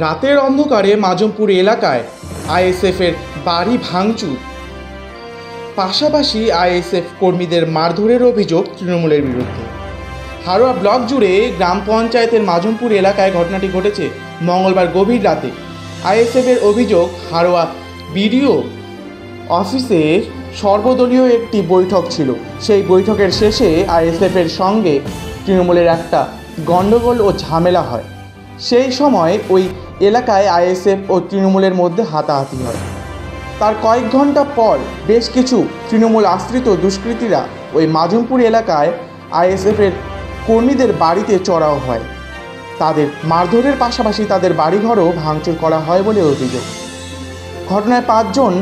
রাতের অন্ধকারে মাজমপুর এলাকায় আইএসএফের বাড়ি ভাঙচুর, পাশাপাশি আইএসএফ কর্মীদের মারধরের অভিযোগ তৃণমূলের বিরুদ্ধে। হারোয়া ব্লক জুড়ে গ্রাম পঞ্চায়েতের মাজমপুর এলাকায় ঘটনাটি ঘটেছে মঙ্গলবার গভীর রাতে। আইএসএফের অভিযোগ, হারোয়া বিডিও অফিসে সর্বদলীয় একটি বৈঠক ছিল। সেই বৈঠকের শেষে আইএসএফের সঙ্গে তৃণমূলের একটা গণ্ডগোল ও ঝামেলা হয়। সেই সময় ওই এলাকায় আইএসএফ ও তৃণমূলের মধ্যে হাতাহাতি হয়। তার কয়েক ঘন্টা পর বেশ কিছু তৃণমূল আশ্রিত দুষ্কৃতীরা ওই মাজমপুর এলাকায় আইএসএফের কর্মীদের বাড়িতে চড়াও হয়। তাদের মারধরের পাশাপাশি তাদের বাড়িঘরও ভাঙচুর করা হয় বলে অভিযোগ। ঘটনায় 5 জন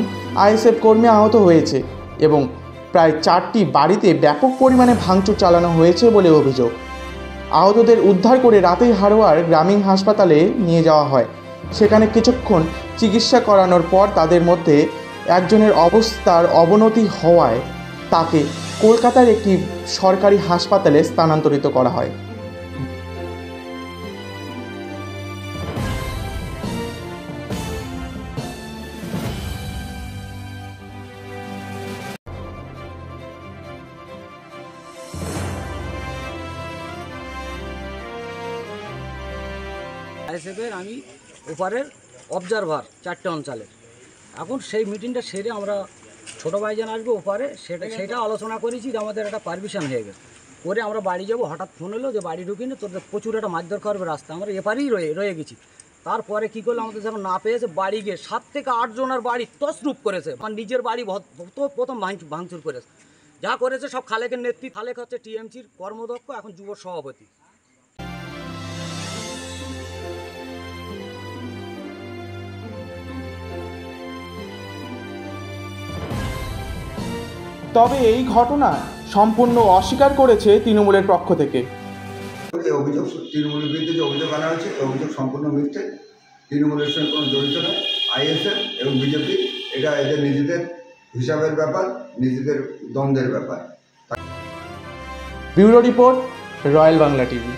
আইএসএফ কর্মী আহত হয়েছে এবং প্রায় 4টি বাড়িতে ব্যাপক পরিমাণে ভাঙচুর চালানো হয়েছে বলে অভিযোগ। আহতদের উদ্ধার করে রাতেই হারোয়ার গ্রামীণ হাসপাতালে নিয়ে যাওয়া হয়। সেখানে কিছুক্ষণ চিকিৎসা করানোর পর তাদের মধ্যে একজনের অবস্থার অবনতি হওয়ায় তাকে কলকাতার একটি সরকারি হাসপাতালে স্থানান্তরিত করা হয়। আইএসএফের আমি ওপারের অবজারভার 4টে অঞ্চলের। এখন সেই মিটিংটা সেরে আমরা ছোটো ভাইজান আসবো ওপারে, সেটা আলোচনা করেছি যে আমাদের একটা পারমিশন হয়ে গেছে। করে আমরা বাড়ি যাব, হঠাৎ ফোন এলো যে বাড়ি ঢুকিনি, তোদের প্রচুর একটা মারধর করবে রাস্তা। আমরা এপারেই রয়ে গেছি। তারপরে কী করলো, আমাদের যখন না পেয়েছে বাড়ি গিয়ে 7 থেকে 8 জনের বাড়ি তছরূপ করেছে। আমার নিজের বাড়ি প্রথম ভাঙচুর করেছে। যা করেছে সব খালেকের নেতৃত্ব। খালেক হচ্ছে টিএমসির কর্মদক্ষ, এখন যুব সভাপতি। তবে এই ঘটনা সম্পূর্ণ অস্বীকার করেছে তৃণমূলের পক্ষ থেকে। অভিযোগ তৃণমূলের বিরুদ্ধে যে অভিযোগ আনা হয়েছে, অভিযোগ সম্পূর্ণ মিথ্যে। তৃণমূলের সঙ্গে কোনো জড়িত নয়। আইএসএফ এবং বিজেপি এটা এদের নিজেদের হিসাবের ব্যাপার, নিজেদের দ্বন্দ্বের ব্যাপার। Bureau report, royal Bangla TV.